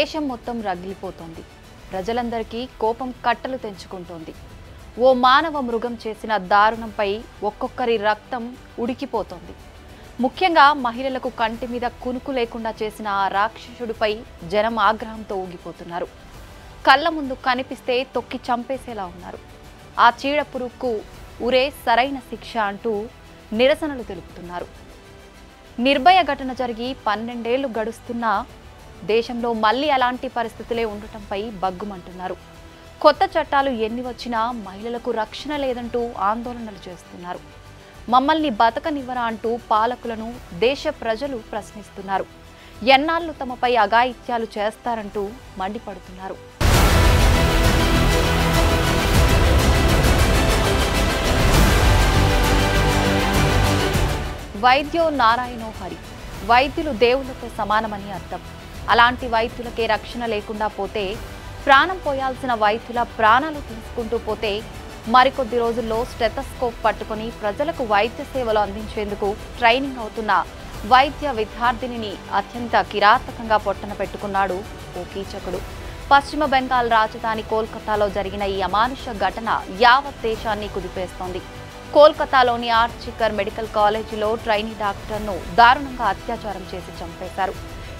దేశం మొత్తం రగిలిపోతోంది. ప్రజలందరికీ కోపం కట్టలు తెంచుకుంటోంది. ఓ మానవ మృగం చేసిన దారుణంపై ఒక్కొక్కరి రక్తం ఉడికిపోతోంది. ముఖ్యంగా మహిళలకు కంటి మీద కునుకు లేకుండా చేసిన ఆ రాక్షసుడిపై జనం ఆగ్రహంతో ఊగిపోతున్నారు. కళ్ళ ముందు కనిపిస్తే తొక్కి చంపేసేలా ఉన్నారు. ఆ చీడ పురుగుకు ఉరే సరైన శిక్ష అంటూ నిరసనలు తెలుపుతున్నారు. నిర్భయ ఘటన జరిగి 12 ఏళ్లు గడుస్తున్నా దేశంలో మళ్లీ అలాంటి పరిస్థితులే ఉండటంపై బగ్గుమంటున్నారు. కొత్త చట్టాలు ఎన్ని వచ్చినా మహిళలకు రక్షణ లేదంటూ ఆందోళనలు చేస్తున్నారు. మమ్మల్ని బతకనివ్వరా అంటూ పాలకులను దేశ ప్రజలు ప్రశ్నిస్తున్నారు. ఎన్నాళ్లు తమపై అఘాయిత్యాలు చేస్తారంటూ మండిపడుతున్నారు. వైద్యో నారాయణో హరి. వైద్యులు దేవుళ్లతో సమానమని అర్థం. అలాంటి వైద్యులకే రక్షణ లేకుండా పోతే, ప్రాణం పోయాల్సిన వైద్యుల ప్రాణాలు తీసుకుంటూ పోతే, మరికొద్ది రోజుల్లో స్టెథోస్కోప్ పట్టుకుని ప్రజలకు వైద్య సేవలు అందించేందుకు ట్రైనింగ్ అవుతున్న వైద్య విద్యార్థినిని అత్యంత కిరాతకంగా పొట్టన పెట్టుకున్నాడు ఓ కీచకుడు. పశ్చిమ బెంగాల్ రాజధాని కోల్కతాలో జరిగిన ఈ అమానుష ఘటన యావత్ దేశాన్ని కుదిపేస్తోంది. కోల్కతాలోని ఆర్జికర్ మెడికల్ కాలేజీలో ట్రైనీ డాక్టర్ను దారుణంగా అత్యాచారం చేసి చంపేశారు.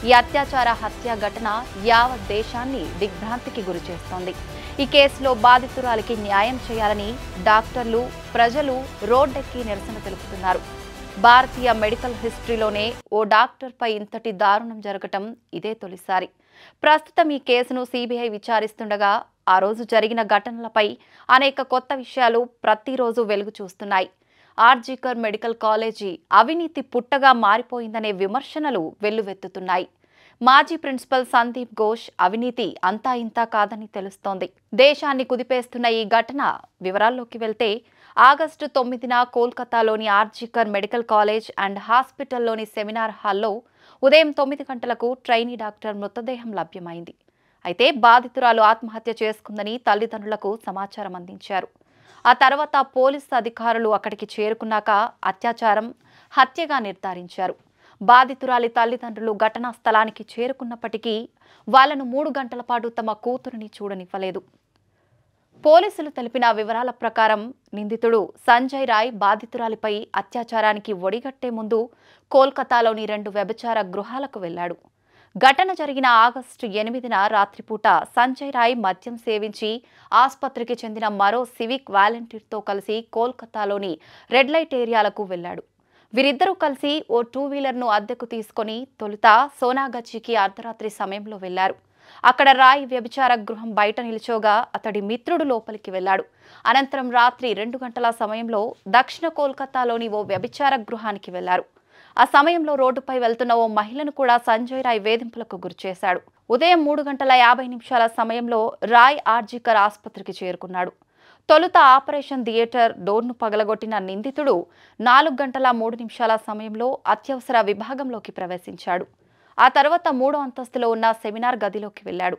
ఈ అత్యాచార హత్య ఘటన యావత్ దేశాన్ని దిగ్భ్రాంతికి గురి చేస్తోంది. ఈ కేసులో బాధితురాలికి న్యాయం చేయాలని డాక్టర్లు, ప్రజలు రోడ్డెక్కి నిరసన తెలుపుతున్నారు. భారతీయ మెడికల్ హిస్టరీలోనే ఓ డాక్టర్పై ఇంతటి దారుణం జరగటం ఇదే తొలిసారి. ప్రస్తుతం ఈ కేసును సిబిఐ విచారిస్తుండగా ఆ రోజు జరిగిన ఘటనలపై అనేక కొత్త విషయాలు ప్రతిరోజు వెలుగు చూస్తున్నాయి. ఆర్జికర్ మెడికల్ కాలేజీ అవినీతి పుట్టగా మారిపోయిందనే విమర్శనలు వెల్లువెత్తుతున్నాయి. మాజీ ప్రిన్సిపల్ సందీప్ ఘోష్ అవినీతి అంతా ఇంతా కాదని తెలుస్తోంది. దేశాన్ని కుదిపేస్తున్న ఈ ఘటన వివరాల్లోకి వెళ్తే, ఆగస్టు 9న కోల్కతాలోని ఆర్జికర్ మెడికల్ కాలేజ్ అండ్ హాస్పిటల్లోని సెమినార్ హాల్లో ఉదయం 9 గంటలకు ట్రైనీ డాక్టర్ మృతదేహం లభ్యమైంది. అయితే బాధితురాలు ఆత్మహత్య చేసుకుందని తల్లిదండ్రులకు సమాచారం అందించారు. ఆ తర్వాత పోలీసు అధికారులు అక్కడికి చేరుకున్నాక అత్యాచారం, హత్యగా నిర్ధారించారు. బాధితురాలి తల్లిదండ్రులు ఘటనా స్థలానికి చేరుకున్నప్పటికీ వాళ్లను 3 గంటల పాటు తమ కూతురిని చూడనివ్వలేదు. పోలీసులు తెలిపిన వివరాల ప్రకారం నిందితుడు సంజయ్ రాయ్ బాధితురాలిపై అత్యాచారానికి ఒడిగట్టే ముందు కోల్కతాలోని 2 వ్యభిచార గృహాలకు వెళ్లాడు. ఘటన జరిగిన ఆగస్టు 8న రాత్రిపూట సంజయ్ రాయ్ మద్యం సేవించి ఆసుపత్రికి చెందిన మరో సివిక్ వాలంటీర్తో కలిసి కోల్కతాలోని రెడ్ లైట్ ఏరియాలకు వెళ్లాడు. వీరిద్దరూ కలిసి ఓ 2 వీలర్ను అద్దెకు తీసుకుని తొలుత సోనాగచ్చికి అర్ధరాత్రి సమయంలో వెళ్లారు. అక్కడ రాయ్ వ్యభిచార గృహం బయట నిల్చోగా అతడి మిత్రుడు లోపలికి వెళ్లాడు. అనంతరం రాత్రి 2 గంటల సమయంలో దక్షిణ కోల్కతాలోని ఓ వ్యభిచార గృహానికి వెళ్లారు. ఆ సమయంలో రోడ్డుపై వెళ్తున్న ఓ మహిళను కూడా సంజయ్ రాయ్ వేధింపులకు గురిచేశాడు. ఉదయం 3:50 సమయంలో రాయ్ ఆర్జికర్ ఆసుపత్రికి చేరుకున్నాడు. తొలుత ఆపరేషన్ థియేటర్ డోర్ను పగలగొట్టిన నిందితుడు 4:03 సమయంలో అత్యవసర విభాగంలోకి ప్రవేశించాడు. ఆ తర్వాత 3వ అంతస్తులో ఉన్న సెమినార్ గదిలోకి వెళ్లాడు.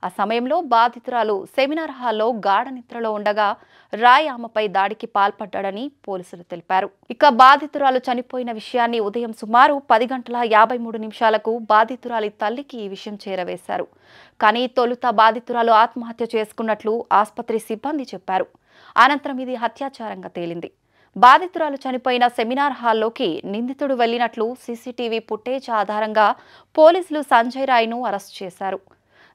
ఆ సమయంలో బాధితురాలు సెమినార్ హాల్లో గాఢ నిద్రలో ఉండగా రాయ్ ఆమెపై దాడికి పాల్పడ్డాడని పోలీసులు తెలిపారు. ఇక బాధితురాలు చనిపోయిన విషయాన్ని ఉదయం సుమారు 10:53 బాధితురాలి తల్లికి ఈ విషయం చేరవేశారు. కానీ తొలుత బాధితురాలు ఆత్మహత్య చేసుకున్నట్లు ఆసుపత్రి సిబ్బంది చెప్పారు. అనంతరం ఇది హత్యాచారంగా తేలింది. బాధితురాలు చనిపోయిన సెమినార్ హాల్లోకి నిందితుడు వెళ్లినట్లు సీసీటీవీ ఫుటేజ్ ఆధారంగా పోలీసులు సంజయ్ రాయ్ను అరెస్టు చేశారు.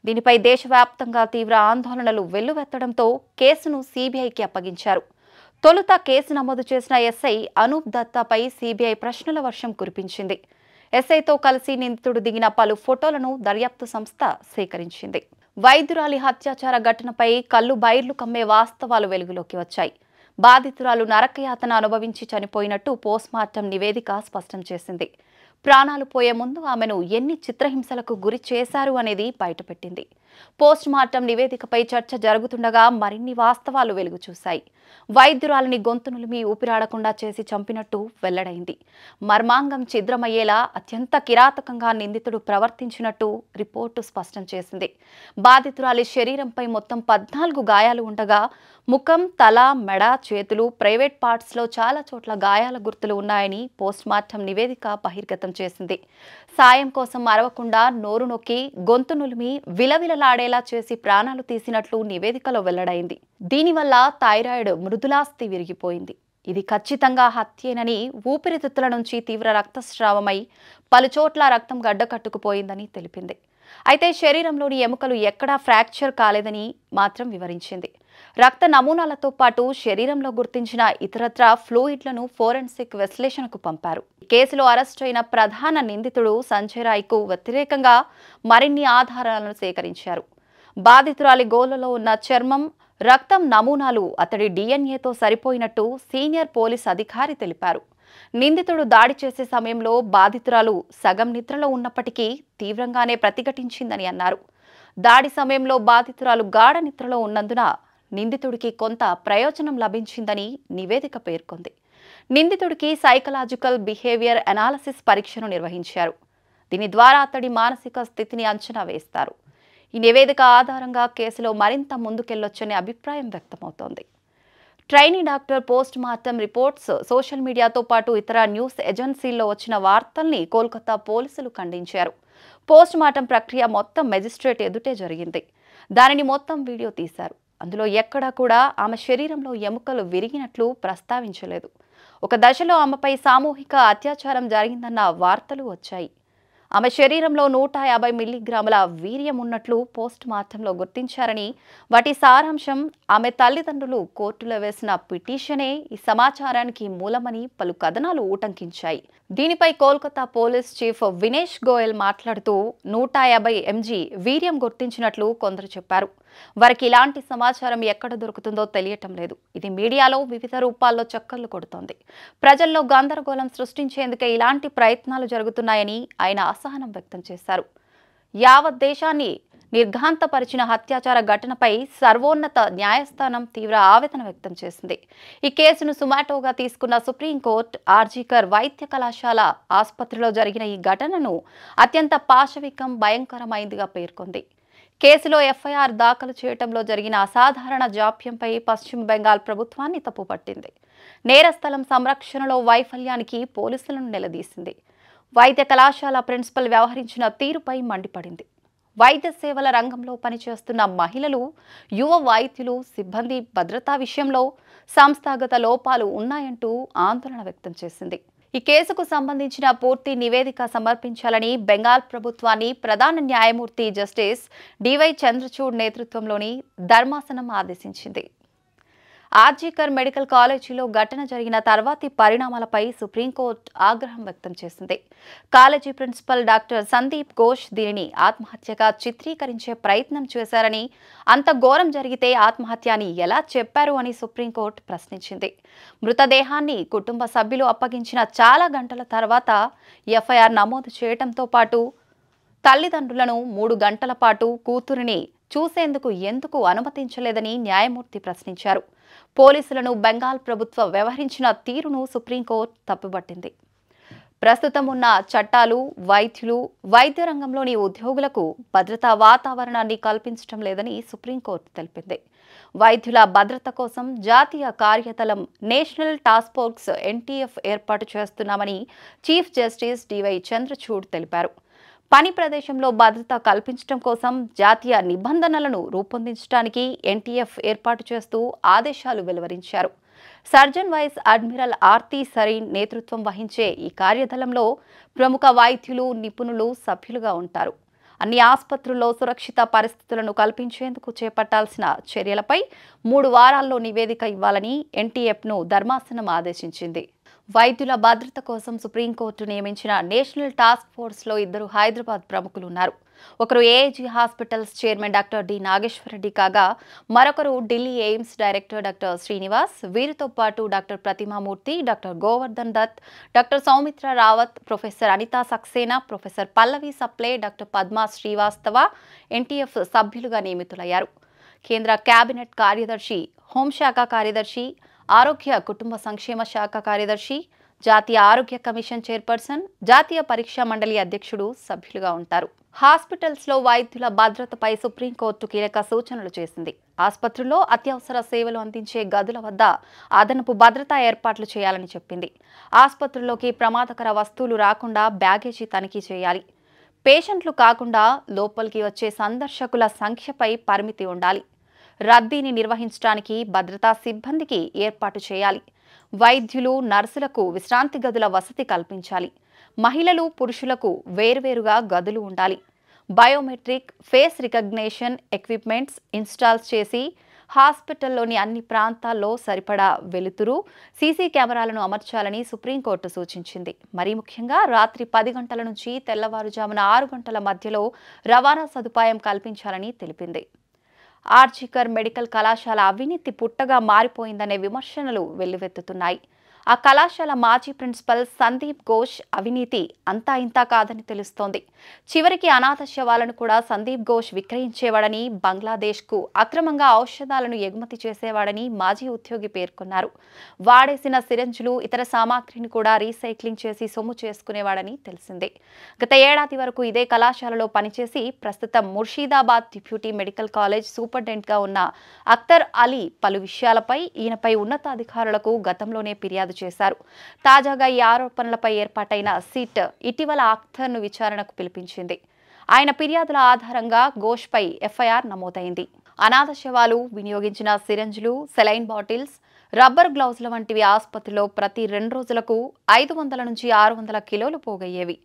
దీనిపై దేశవ్యాప్తంగా తీవ్ర ఆందోళనలు వెల్లువెత్తడంతో కేసును సిబిఐకి అప్పగించారు. తొలుత కేసు నమోదు చేసిన ఎస్ఐ అనూప్ దత్తాపై సిబిఐ ప్రశ్నల వర్షం కురిపించింది. ఎస్ఐతో కలిసి నిందితుడు దిగిన పలు ఫోటోలను దర్యాప్తు సంస్థ సేకరించింది. వైద్యురాలి హత్యాచార ఘటనపై కళ్ళు బైర్లు కమ్మే వాస్తవాలు వెలుగులోకి వచ్చాయి. బాధితురాలు నరకయాతన అనుభవించి చనిపోయినట్టు పోస్ట్మార్టం నివేదిక స్పష్టం చేసింది. ప్రాణాలు పోయే ముందు ఆమెను ఎన్ని చిత్రహింసలకు గురి చేశారు అనేది బయటపెట్టింది. పోస్ట్ మార్టం నివేదికపై చర్చ జరుగుతుండగా మరిన్ని వాస్తవాలు వెలుగు చూశాయి. వైద్యురాలిని గొంతు నులిమి ఊపిరాడకుండా చేసి చంపినట్టు వెల్లడైంది. మర్మాంగం ఛిద్రమయ్యేలా అత్యంత కిరాతకంగా నిందితుడు ప్రవర్తించినట్టు రిపోర్టు స్పష్టం చేసింది. బాధితురాలి శరీరంపై మొత్తం 14 గాయాలు ఉండగా ముఖం, తల, మెడ, చేతులు, ప్రైవేట్ పార్ట్స్లో చాలా చోట్ల గాయాల గుర్తులు ఉన్నాయని పోస్ట్ మార్టం నివేదిక బహిర్గతం చేసింది. సాయం కోసం అరవకుండా నోరు నొక్కి గొంతు నులిమి విలవిలలాడేలా చేసి ప్రాణాలు తీసినట్లు నివేదికలో వెల్లడైంది. దీనివల్ల థైరాయిడ్ మృదులాస్థి విరిగిపోయింది. ఇది ఖచ్చితంగా హత్యేనని, ఊపిరితిత్తుల నుంచి తీవ్ర రక్తస్రావమై పలుచోట్ల రక్తం గడ్డకట్టుకుపోయిందని తెలిపింది. అయితే శరీరంలోని ఎముకలు ఎక్కడా ఫ్రాక్చర్ కాలేదని మాత్రం వివరించింది. రక్త నమూనాలతో పాటు శరీరంలో గుర్తించిన ఇతరత్రా ఫ్లూయిడ్లను ఫోరెన్సిక్ విశ్లేషణకు పంపారు. కేసులో అరెస్టు అయిన ప్రధాన నిందితుడు సంజయ్ రాయ్కు వ్యతిరేకంగా మరిన్ని ఆధారాలను సేకరించారు. బాధితురాలి గోళ్లలో ఉన్న చర్మం, రక్తం నమూనాలు అతడి డిఎన్ఏతో సరిపోయినట్టు సీనియర్ పోలీస్ అధికారి తెలిపారు. నిందితుడు దాడి చేసే సమయంలో బాధితురాలు సగం నిద్రలో ఉన్నప్పటికీ తీవ్రంగానే ప్రతిఘటించిందని అన్నారు. దాడి సమయంలో బాధితురాలు గాఢ నిద్రలో ఉన్నందున నిందితుడికి కొంత ప్రయోజనం లభించిందని నివేదిక పేర్కొంది. నిందితుడికి సైకలాజికల్ బిహేవియర్ అనాలిసిస్ పరీక్షను నిర్వహించారు. దీని ద్వారా అతడి మానసిక స్థితిని అంచనా వేస్తారు. ఈ నివేదిక ఆధారంగా కేసులో మరింత ముందుకెళ్లొచ్చనే అభిప్రాయం వ్యక్తమవుతోంది. Trainee doctor post mortem reports social మీడియాతో పాటు ఇతర న్యూస్ ఏజెన్సీల్లో వచ్చిన వార్తల్ని కోల్కతా పోలీసులు ఖండించారు. పోస్ట్ మార్టం ప్రక్రియ మొత్తం మెజిస్ట్రేట్ ఎదుటే జరిగింది. దానిని మొత్తం వీడియో తీశారు. అందులో ఎక్కడా కూడా ఆమె శరీరంలో ఎముకలు విరిగినట్లు ప్రస్తావించలేదు. ఒక దశలో ఆమెపై సామూహిక అత్యాచారం జరిగిందన్న వార్తలు వచ్చాయి. ఆమె శరీరంలో 150 మిల్లీగ్రాముల వీర్యం ఉన్నట్లు పోస్ట్ మార్టంలో గుర్తించారని, వాటి సారాంశం ఆమె తల్లిదండ్రులు కోర్టులో వేసిన పిటిషనే ఈ సమాచారానికి మూలమని పలు కథనాలు ఊటంకించాయి. దీనిపై కోల్కతా పోలీస్ చీఫ్ వినేష్ గోయల్ మాట్లాడుతూ 150 mg వీర్యం గుర్తించినట్లు కొందరు చెప్పారు. వారికి ఇలాంటి సమాచారం ఎక్కడ దొరుకుతుందో తెలియటం లేదు. ఇది మీడియాలో వివిధ రూపాల్లో చక్కర్లు కొడుతోంది. ప్రజల్లో గందరగోళం సృష్టించేందుకే ఇలాంటి ప్రయత్నాలు జరుగుతున్నాయని ఆయన అసహనం వ్యక్తం చేశారు. యావత్ దేశాన్ని నిర్ఘాంతపరిచిన హత్యాచార ఘటనపై సర్వోన్నత న్యాయస్థానం తీవ్ర ఆవేదన వ్యక్తం చేసింది. ఈ కేసును సుమాటోగా తీసుకున్న సుప్రీంకోర్టు ఆర్జీకర్ వైద్య కళాశాల ఆసుపత్రిలో జరిగిన ఈ ఘటనను అత్యంత పాశవికం, భయంకరమైందిగా పేర్కొంది. కేసులో ఎఫ్ఐఆర్ దాఖలు చేయడంలో జరిగిన అసాధారణ జాప్యంపై పశ్చిమ బెంగాల్ ప్రభుత్వాన్ని తప్పుపట్టింది. నేరస్థలం సంరక్షణలో వైఫల్యానికి పోలీసులను నిలదీసింది. వైద్య కళాశాల ప్రిన్సిపల్ వ్యవహరించిన తీరుపై మండిపడింది. వైద్య సేవల రంగంలో పనిచేస్తున్న మహిళలు, యువ వైద్యులు, సిబ్బంది భద్రతా విషయంలో సంస్థాగత లోపాలు ఉన్నాయంటూ ఆందోళన వ్యక్తం చేసింది. ఈ కేసుకు సంబంధించిన పూర్తి నివేదిక సమర్పించాలని బెంగాల్ ప్రభుత్వాన్ని ప్రధాన న్యాయమూర్తి జస్టిస్ డివై చంద్రచూడ్ నేతృత్వంలోని ధర్మాసనం ఆదేశించింది. ఆర్జీకర్ మెడికల్ కాలేజీలో ఘటన జరిగిన తర్వాతి పరిణామాలపై సుప్రీంకోర్టు ఆగ్రహం వ్యక్తం చేసింది. College principal doctor Sandeep Ghosh దీనిని ఆత్మహత్యగా చిత్రీకరించే ప్రయత్నం చేశారని, అంత ఘోరం జరిగితే ఆత్మహత్య అని ఎలా చెప్పారు అని సుప్రీంకోర్టు ప్రశ్నించింది. మృతదేహాన్ని కుటుంబ సభ్యులు అప్పగించిన చాలా గంటల తర్వాత ఎఫ్ఐఆర్ నమోదు చేయడంతో పాటు తల్లిదండ్రులను 3 గంటల పాటు కూతురిని చూసేందుకు ఎందుకు అనుమతించలేదని న్యాయమూర్తి ప్రశ్నించారు. పోలీసులను బెంగాల్ ప్రభుత్వం వ్యవహరించిన తీరును సుప్రీంకోర్టు తప్పుపట్టింది. ప్రస్తుతం ఉన్న చట్టాలు వైద్యులు, వైద్య రంగంలోని ఉద్యోగులకు భద్రతా వాతావరణాన్ని కల్పించడం లేదని సుప్రీంకోర్టు తెలిపింది. వైద్యుల భద్రత కోసం జాతీయ కార్యదళం నేషనల్ టాస్క్ ఫోర్స్ NTF ఏర్పాటు చేస్తున్నామని చీఫ్ జస్టిస్ డివై చంద్రచూడ్ తెలిపారు. పని ప్రదేశంలో భద్రత కల్పించడం కోసం జాతీయ నిబంధనలను రూపొందించడానికి NTF ఏర్పాటు చేస్తూ ఆదేశాలు వెలువరించారు. Surgeon vice admiral Arti Sarin నేతృత్వం వహించే ఈ కార్యదళంలో ప్రముఖ వైద్యులు, నిపుణులు సభ్యులుగా ఉంటారు. అన్ని ఆసుపత్రుల్లో సురక్షిత పరిస్థితులను కల్పించేందుకు చేపట్టాల్సిన చర్యలపై 3 వారాల్లో నివేదిక ఇవ్వాలని NTFను ధర్మాసనం ఆదేశించింది. వైద్యుల భద్రత కోసం సుప్రీంకోర్టు నియమించిన నేషనల్ టాస్క్ ఫోర్స్లో 2 హైదరాబాద్ ప్రముఖులు ఉన్నారు. ఒకరు AIG hospitals chairman doctor D Nageshwar Reddy కాగా మరొకరు Delhi AIIMS director doctor Srinivas. వీరితో పాటు doctor Pratima Murthy, doctor Govardhan Dutt, doctor Soumitra Rawat, professor Anita Saxena, professor Pallavi Saple, doctor Padma Srivastava NTF సభ్యులుగా నియమితులయ్యారు. కేంద్ర కేబినెట్ కార్యదర్శి, హోంశాఖ కార్యదర్శి, ఆరోగ్య కుటుంబ సంక్షేమ శాఖ కార్యదర్శి, జాతీయ ఆరోగ్య కమిషన్ చైర్పర్సన్, జాతీయ పరీక్షా మండలి అధ్యక్షుడు సభ్యులుగా ఉంటారు. హాస్పిటల్స్లో వైద్యుల భద్రతపై సుప్రీంకోర్టు కీలక సూచనలు చేసింది. ఆసుపత్రుల్లో అత్యవసర సేవలు అందించే గదుల వద్ద అదనపు భద్రతా ఏర్పాట్లు చేయాలని చెప్పింది. ఆసుపత్రుల్లోకి ప్రమాదకర వస్తువులు రాకుండా బ్యాగేజీ తనిఖీ చేయాలి. పేషెంట్లు కాకుండా లోపలికి వచ్చే సందర్శకుల సంఖ్యపై పరిమితి ఉండాలి. రద్దీని నిర్వహించడానికి భద్రతా సిబ్బందికి ఏర్పాటు చేయాలి. వైద్యులు, నర్సులకు విశ్రాంతి గదుల వసతి కల్పించాలి. మహిళలు, పురుషులకు వేర్వేరుగా గదులు ఉండాలి. Biometric, face recognition equipments install చేసి హాస్పిటల్లోని అన్ని ప్రాంతాల్లో సరిపడా వెలుతురు, సీసీ కెమెరాలను అమర్చాలని సుప్రీంకోర్టు సూచించింది. మరీ ముఖ్యంగా రాత్రి 10 గంటల నుంచి తెల్లవారుజామున 6 గంటల మధ్యలో రవాణా సదుపాయం కల్పించాలని తెలిపింది. ఆర్జికర్ మెడికల్ కళాశాల అవినీతి పుట్టగా మారిపోయిందనే విమర్శనలు వెల్లువెత్తుతున్నాయి. ఆ కళాశాల మాజీ ప్రిన్సిపల్ సందీప్ ఘోష్ అవినీతి అంతా ఇంతా కాదని తెలుస్తోంది. చివరికి అనాథ శవాలను కూడా సందీప్ ఘోష్ విక్రయించేవాడని, బంగ్లాదేశ్కు అక్రమంగా ఔషధాలను ఎగుమతి చేసేవాడని మాజీ ఉద్యోగి పేర్కొన్నారు. వాడేసిన సిరంజులు, ఇతర సామాగ్రిని కూడా రీసైక్లింగ్ చేసి సొమ్ము చేసుకునేవాడని తెలిసిందే. గత ఏడాది వరకు ఇదే కళాశాలలో పనిచేసి ప్రస్తుతం ముర్షిదాబాద్ డిప్యూటీ మెడికల్ కాలేజ్ సూపరింటెండెంట్గా ఉన్న అఖ్తర్ అలీ పలు విషయాలపై ఈయనపై ఉన్నతాధికారులకు గతంలోనే ఫిర్యాదు చేశారు. తాజాగా ఈ ఆరోపణలపై ఏర్పాటైన సిట్ ఇటీవల అఖ్తర్ను విచారణకు పిలిపించింది. ఆయన ఫిర్యాదుల ఆధారంగా ఘోష్పై ఎఫ్ఐఆర్ నమోదైంది. అనాథ శవాలు, వినియోగించిన సిరంజులు, సెలైన్ బాటిల్స్, రబ్బర్ గ్లౌజుల వంటివి ఆసుపత్రిలో ప్రతి 2 రోజులకు 500 నుంచి 600 కిలోలు పోగయ్యేవి.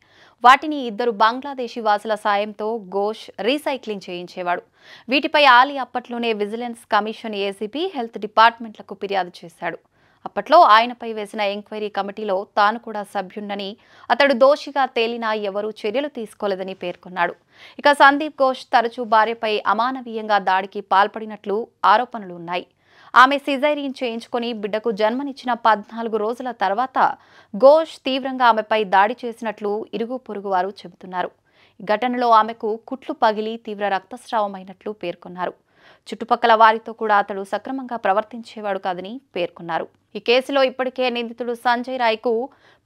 వాటిని 2 బంగ్లాదేశీ వాసుల సాయంతో ఘోష్ రీసైక్లింగ్ చేయించేవాడు. వీటిపై ఆలీ అప్పట్లోనే విజిలెన్స్ కమిషన్, ఏసీబీ, హెల్త్ డిపార్ట్మెంట్లకు ఫిర్యాదు చేశాడు. అప్పట్లో ఆయనపై వేసిన ఎంక్వైరీ కమిటీలో తాను కూడా సభ్యున్నని, అతడు దోషిగా తేలినా ఎవరూ చర్యలు తీసుకోలేదని పేర్కొన్నాడు. ఇక సందీప్ ఘోష్ తరచూ భార్యపై అమానవీయంగా దాడికి పాల్పడినట్లు ఆరోపణలు ఉన్నాయి. ఆమె సిజేరియన్ చేయించుకొని బిడ్డకు జన్మనిచ్చిన 14 రోజుల తర్వాత ఘోష్ తీవ్రంగా ఆమెపై దాడి చేసినట్లు ఇరుగు పొరుగు వారు చెబుతున్నారు. ఈ ఘటనలో ఆమెకు కుట్లు పగిలి తీవ్ర రక్తస్రావమైనట్లు పేర్కొన్నారు. చుట్టుపక్కల వారితో కూడా అతడు సక్రమంగా ప్రవర్తించేవాడు కాదని పేర్కొన్నారు. ఈ కేసులో ఇప్పటికే నిందితుడు సంజయ్ రాయ్కు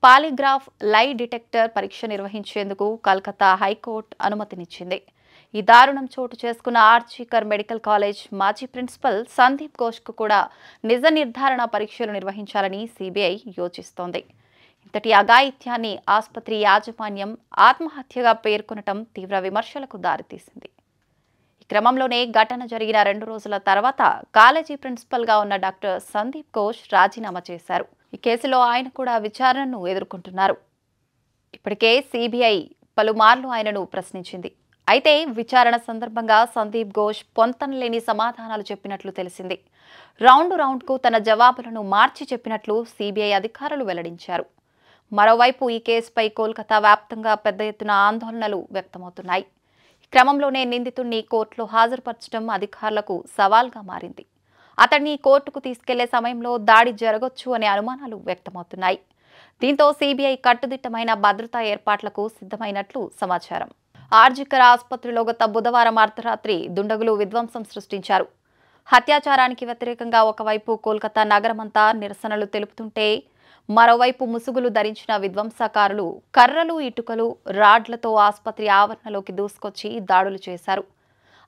పాలిగ్రాఫ్ లై డిటెక్టర్ పరీక్ష నిర్వహించేందుకు కలకత్తా హైకోర్టు అనుమతినిచ్చింది. ఈ దారుణం చోటు చేసుకున్న ఆర్జికర్ మెడికల్ కాలేజ్ మాజీ ప్రిన్సిపల్ సందీప్ ఘోష్కు కూడా నిజ నిర్ధారణ పరీక్షలు నిర్వహించాలని సిబిఐ యోచిస్తోంది. ఇంతటి అఘాయిత్యాన్ని ఆసుపత్రి యాజమాన్యం ఆత్మహత్యగా పేర్కొనటం తీవ్ర విమర్శలకు దారితీసింది. క్రమంలోనే ఘటన జరిగిన 2 రోజుల తర్వాత కాలేజీ ప్రిన్సిపల్గా ఉన్న డాక్టర్ సందీప్ ఘోష్ రాజీనామా చేశారు. ఈ కేసులో ఆయన కూడా విచారణను ఎదుర్కొంటున్నారు. ఇప్పటికే సిబిఐ పలుమార్లు ఆయనను ప్రశ్నించింది. అయితే విచారణ సందర్భంగా సందీప్ ఘోష్ పొంతనలేని సమాధానాలు చెప్పినట్లు తెలిసింది. రౌండ్కు తన జవాబులను మార్చి చెప్పినట్లు సిబిఐ అధికారులు వెల్లడించారు. మరోవైపు ఈ కేసుపై కోల్కతా వ్యాప్తంగా పెద్ద ఎత్తున ఆందోళనలు వ్యక్తమవుతున్నాయి. క్రమంలోనే నిందితుడిని కోర్టులో హాజరుపరచడం అధికారులకు సవాల్గా మారింది. అతడిని కోర్టుకు తీసుకెళ్లే సమయంలో దాడి జరగొచ్చు అనే అనుమానాలు వ్యక్తమవుతున్నాయి. దీంతో సిబిఐ కట్టుదిట్టమైన భద్రతా ఏర్పాట్లకు సిద్ధమైనట్లు సమాచారం. ఆర్జికర్ ఆసుపత్రిలో గత బుధవారం అర్ధరాత్రి దుండగులు విధ్వంసం సృష్టించారు. హత్యాచారానికి వ్యతిరేకంగా ఒకవైపు కోల్కతా నగరమంతా నిరసనలు తెలుపుతుంటే మరోవైపు ముసుగులు ధరించిన విధ్వంసకారులు కర్రలు, ఇటుకలు, రాడ్లతో ఆసుపత్రి ఆవరణలోకి దూసుకొచ్చి దాడులు చేశారు.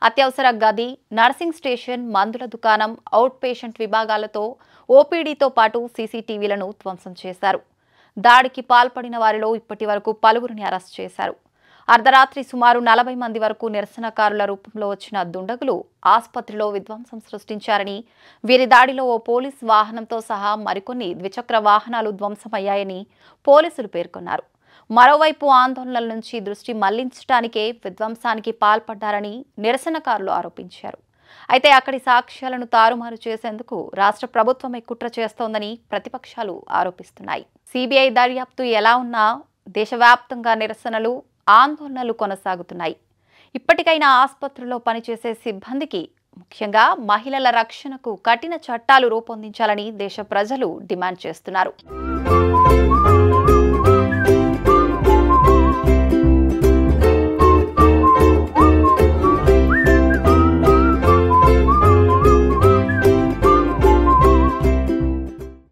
అత్యవసర గది, నర్సింగ్ స్టేషన్, మందుల దుకాణం, అవుట్ పేషెంట్ విభాగాలతో ఓపీడీతో పాటు సీసీటీవీలను ధ్వంసం చేశారు. దాడికి పాల్పడిన వారిలో ఇప్పటి వరకు పలువురిని అరెస్ట్ చేశారు. అర్ధరాత్రి సుమారు 40 మంది వరకు నిరసనకారుల రూపంలో వచ్చిన దుండగులు ఆసుపత్రిలో విధ్వంసం సృష్టించారని, వీరి దాడిలో ఓ పోలీస్ వాహనంతో సహా మరికొన్ని ద్విచక్ర వాహనాలు ధ్వంసమయ్యాయని పోలీసులు పేర్కొన్నారు. మరోవైపు ఆందోళనల నుంచి దృష్టి మళ్లించడానికే విధ్వంసానికి పాల్పడ్డారని నిరసనకారులు ఆరోపించారు. అయితే అక్కడి సాక్ష్యాలను తారుమారు చేసేందుకు రాష్ట్ర ప్రభుత్వమే కుట్ర చేస్తోందని ప్రతిపక్షాలు ఆరోపిస్తున్నాయి. సిబిఐ దర్యాప్తు ఎలా ఉన్నా దేశవ్యాప్తంగా నిరసనలు, ఆందోళనలు కొనసాగుతున్నాయి. ఇప్పటికైనా ఆసుపత్రుల్లో పనిచేసే సిబ్బందికి, ముఖ్యంగా మహిళల రక్షణకు కఠిన చట్టాలు రూపొందించాలని దేశ ప్రజలు డిమాండ్ చేస్తున్నారు.